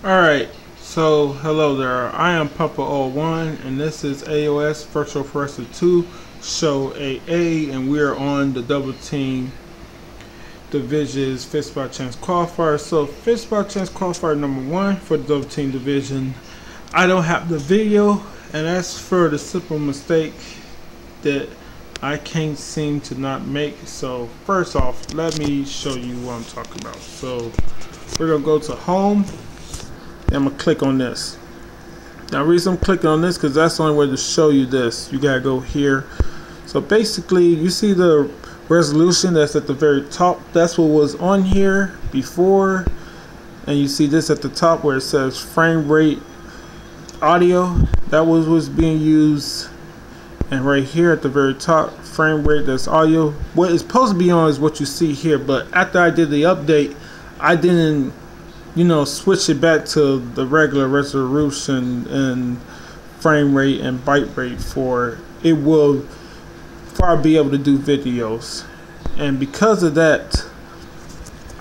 Alright, so hello there. I am Papa01 and this is AOS Virtual Wrestler 2 Show AA, and we are on the Double Team Divisions 5th by Chance Qualifier. So 5th by Chance Qualifier number 1 for the Double Team Division. I don't have the video, and that's for the simple mistake that I can't seem to not make. So first off, let me show you what I'm talking about. So we're going to go to home. I'm gonna click on this. Now the reason I'm clicking on this because that's the only way to show you this. You gotta go here. So basically you see the resolution that's at the very top. That's what was on here before, and you see this at the top where it says frame rate audio. That was being used, and right here at the very top, frame rate, that's audio. What is supposed to be on is what you see here, but after I did the update, I didn't switch it back to the regular resolution and frame rate and byte rate for it will far be able to do videos. And because of that,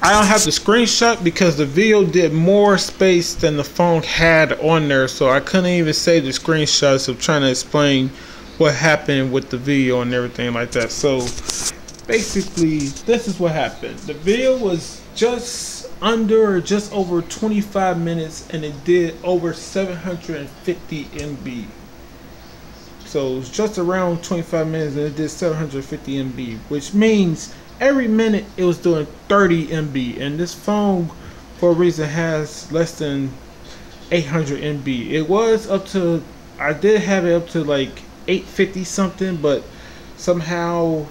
I don't have the screenshot because the video did more space than the phone had on there, so I couldn't even save the screenshots of trying to explain what happened with the video and everything like that. So basically this is what happened. The video was just over 25 minutes and it did over 750 MB. So it was just around 25 minutes and it did 750 MB, which means every minute it was doing 30 MB, and this phone for a reason has less than 800 MB. It was up to, I did have it up to like 850 something, but somehow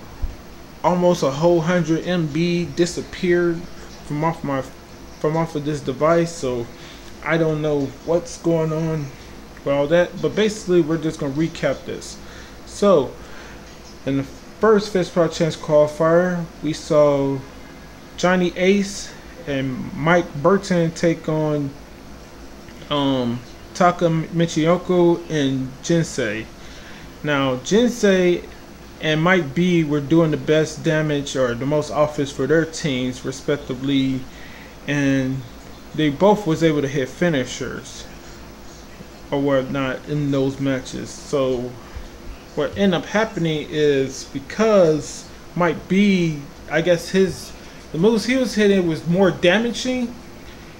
almost a whole 100 MB disappeared from off of this device. So I don't know what's going on with all that, but basically we're just going to recap this. So in the first 5th by Chance Qualifier, we saw Johnny Ace and Mike Burton take on Taka Michiyoko and Jinsei. Now Jinsei and Mike B were doing the best damage or the most offense for their teams respectively, and they both was able to hit finishers or whatnot in those matches. So what ended up happening is, because Mike B, I guess the moves he was hitting was more damaging,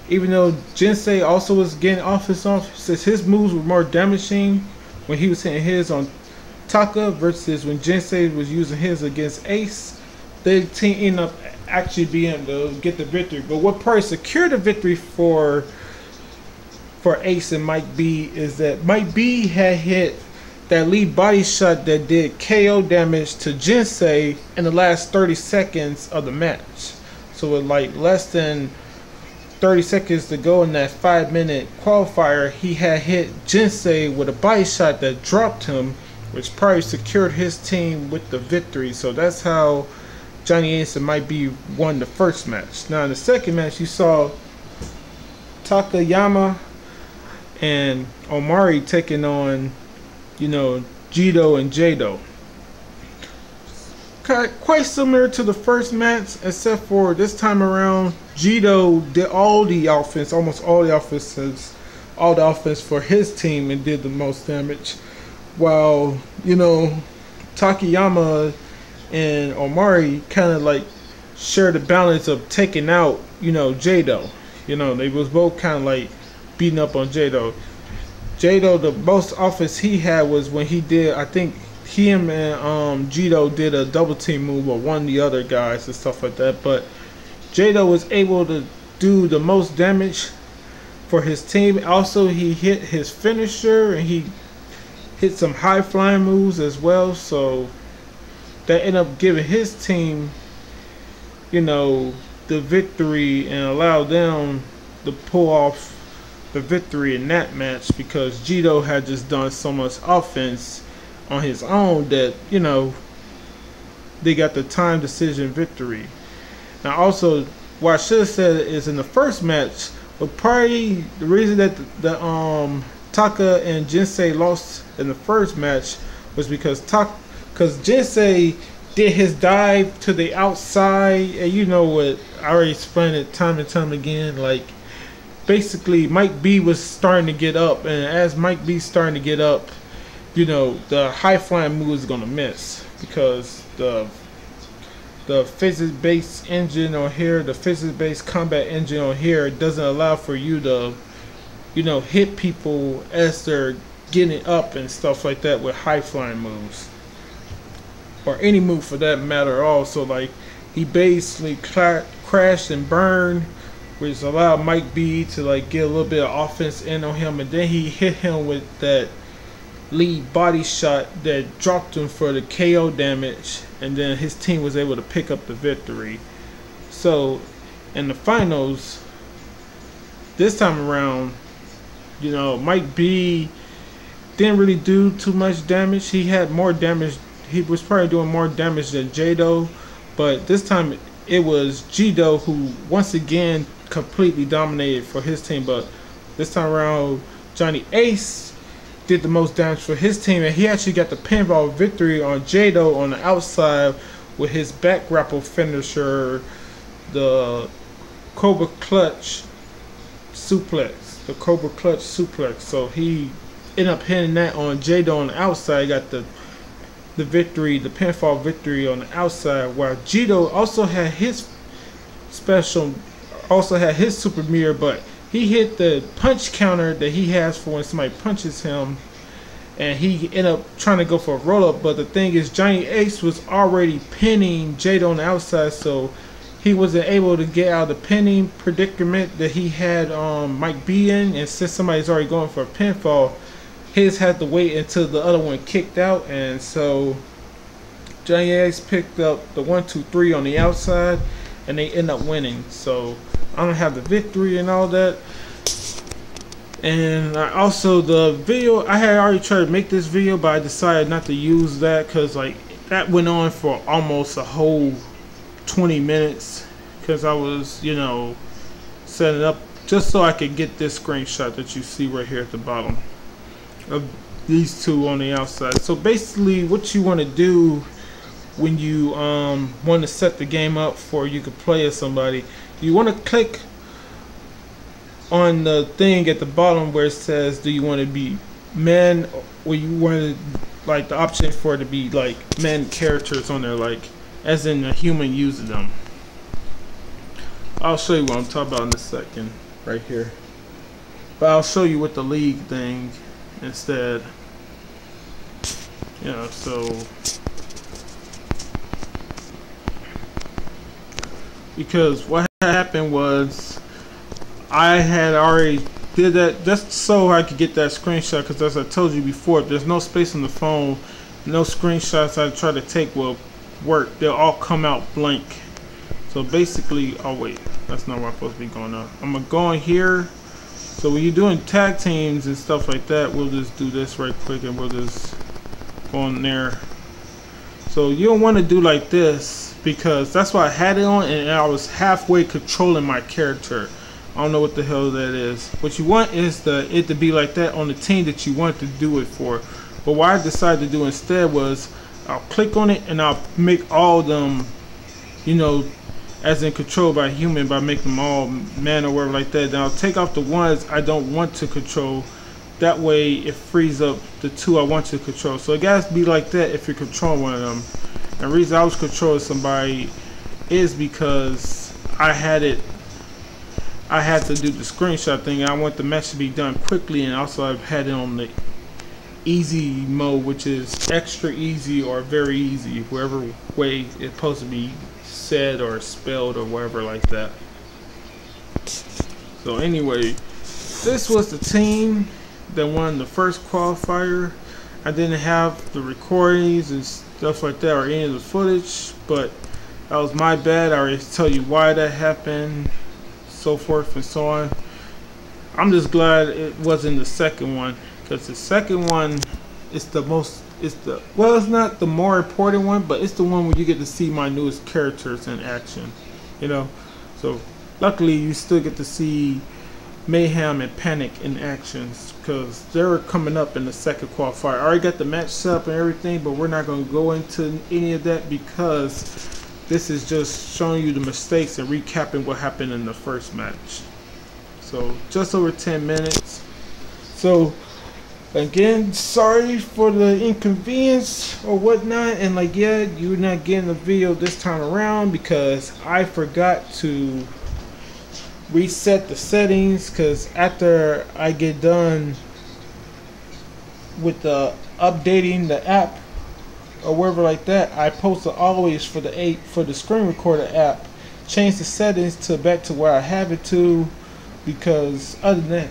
even though Jinsei also was getting offense off, since his moves were more damaging when he was hitting his on Taka versus when Jinsei was using his against Ace. The team ended up actually being able to get the victory. But what probably secured the victory for Ace and Mike B is that Mike B had hit that lead body shot that did KO damage to Jinsei in the last 30 seconds of the match. So with like less than 30 seconds to go in that 5-minute qualifier, he had hit Jinsei with a body shot that dropped him, which probably secured his team with the victory. So that's how Johnny Ace and Mike B won the first match. Now in the second match, you saw Takayama and Omari taking on, Jito and Jado. Quite similar to the first match, except for this time around, Jito did almost all the offense for his team and did the most damage, while Takayama and Omari kind of like share the balance of taking out Jado. They was both kind of like beating up on Jado. The most offense he had was when he did, I think him and Jito did a double team move or one of the other guys and stuff like that, but Jado was able to do the most damage for his team. Also, he hit his finisher and he hit some high flying moves as well, so that ended up giving his team the victory and allowed them to pull off the victory in that match, because Jito had just done so much offense on his own that they got the time decision victory. Now also, what I should have said is, in the first match, but probably the reason that the Taka and Jinsei lost in the first match was because Jinsei did his dive to the outside, and what, I already explained it time and time again, like basically Mike B was starting to get up, and as Mike B starting to get up, you know, the high flying move is gonna miss because the physics-based engine on here, the physics-based combat engine on here, doesn't allow for you to, you know, hit people as they're getting up and stuff like that with high flying moves, or any move for that matter. Also, like, he basically crashed and burned, which allowed Mike B to like get a little bit of offense in on him, and then he hit him with that lead body shot that dropped him for the KO damage, and then his team was able to pick up the victory. So in the finals this time around, you know, Mike B didn't really do too much damage. He had more damage. He was probably doing more damage than Jado, but this time it was Jido who once again completely dominated for his team. But this time around, Johnny Ace did the most damage for his team, and he actually got the pinfall victory on Jado on the outside with his back grapple finisher, the Cobra Clutch suplex. So he ended up hitting that on Jado on the outside. He got the victory, the pinfall victory on the outside, while Jito also had his super mirror, but he hit the punch counter that he has for when somebody punches him, and he ended up trying to go for a roll up. But the thing is, Johnny Ace was already pinning Jado on the outside, so he wasn't able to get out of the pinning predicament that he had Mike B in, and since somebody's already going for a pinfall, his had to wait until the other one kicked out, and so Johnny Ace picked up the 1-2-3 on the outside, and they end up winning. So I don't have the victory and all that. And also the video, I had already tried to make this video, but I decided not to use that because like that went on for almost a whole 20 minutes because I was, you know, setting up just so I could get this screenshot that you see right here at the bottom of these two on the outside. So basically what you want to do when you want to set the game up for you could play as somebody, you want to click on the thing at the bottom where it says do you want to be men, or you want to like the option for it to be like men characters on there, like as in a human using them. I'll show you what I'm talking about in a second right here, but I'll show you with the league thing instead. You know, so because what happened was I had already did that just so I could get that screenshot, because as I told you before, if there's no space on the phone, no screenshots I try to take will work. They'll all come out blank. So basically, oh wait, that's not where I'm supposed to be going on. I'm gonna go in here. So when you're doing tag teams and stuff like that, we'll just do this right quick and we'll just go on there. So you don't want to do like this because that's why I had it on and I was halfway controlling my character. I don't know what the hell that is. What you want is it to be like that on the team that you want to do it for. But what I decided to do instead was I'll click on it and I'll make all of them, you know, as in control by human, by making them all man or whatever like that. Then I'll take off the ones I don't want to control. That way it frees up the two I want to control. So it gotta be like that if you're controlling one of them. And the reason I was controlling somebody is because I had to do the screenshot thing, and I want the match to be done quickly, and also I've had it on the easy mode, which is extra easy or very easy, whatever way it's supposed to be said or spelled or whatever like that. So anyway, this was the team that won the first qualifier. I didn't have the recordings and stuff like that or any of the footage, but that was my bad. I already tell you why that happened, so forth and so on. I'm just glad it wasn't the second one, because the second one is the most, well, it's not the more important one, but it's the one where you get to see my newest characters in action, you know. So luckily you still get to see Mayhem and Panic in actions, because they're coming up in the second qualifier. I already got the match set up and everything, but we're not going to go into any of that because this is just showing you the mistakes and recapping what happened in the first match. So just over 10 minutes. So again, sorry for the inconvenience or whatnot, and like, yeah, you're not getting the video this time around because I forgot to reset the settings, because after I get done with the updating the app or whatever like that, I post to always for the screen recorder app, change the settings to back to where I have it to, because other than that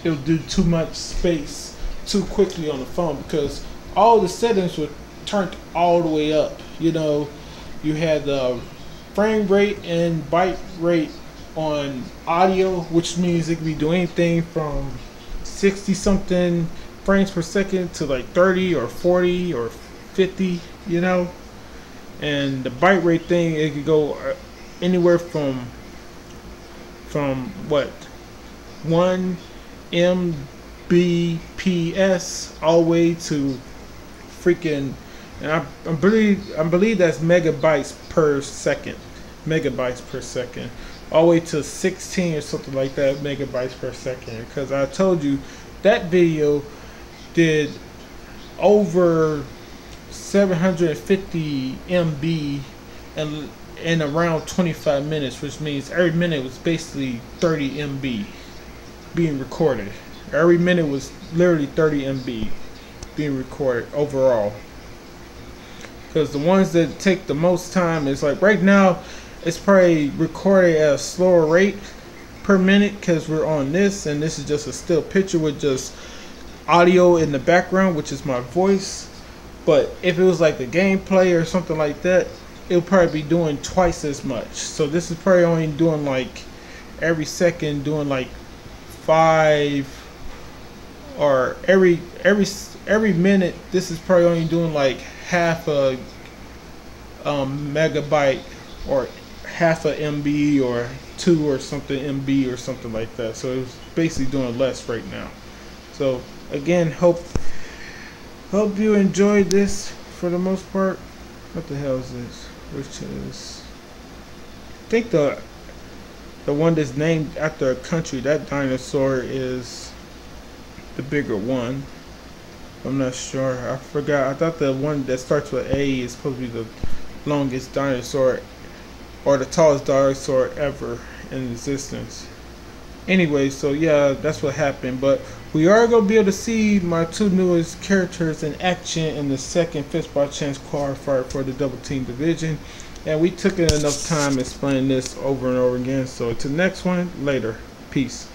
it'll do too much space too quickly on the phone, because all the settings were turned all the way up. You know, you had the frame rate and byte rate on audio, which means it can be doing anything from 60 something frames per second to like 30 or 40 or 50, you know. And the byte rate thing, it could go anywhere from what, 1 Mbps all the way to freaking, and I believe that's megabytes per second, all the way to 16 or something like that megabytes per second. Because I told you that video did over 750 MB in around 25 minutes, which means every minute was basically 30 MB being recorded. Every minute was literally 30 MB being recorded overall. Because the ones that take the most time is like right now, it's probably recorded at a slower rate per minute because we're on this, and this is just a still picture with just audio in the background, which is my voice. But if it was like the gameplay or something like that, it'll probably be doing twice as much. So this is probably only doing like every second, doing like 5, or every minute. This is probably only doing like half a megabyte or half a MB or 2 or something MB or something like that. So it's basically doing less right now. So again, hope you enjoyed this for the most part. What the hell is this? Which is, I think the one that's named after a country. That dinosaur is the bigger one. I'm not sure. I forgot. I thought the one that starts with A is supposed to be the longest dinosaur or the tallest dinosaur ever in existence. Anyway, so yeah, that's what happened. But we are going to be able to see my 2 newest characters in action in the second 5th by chance qualifier for the double team division. And we took enough time explaining this over and over again. So to the next one, later. Peace.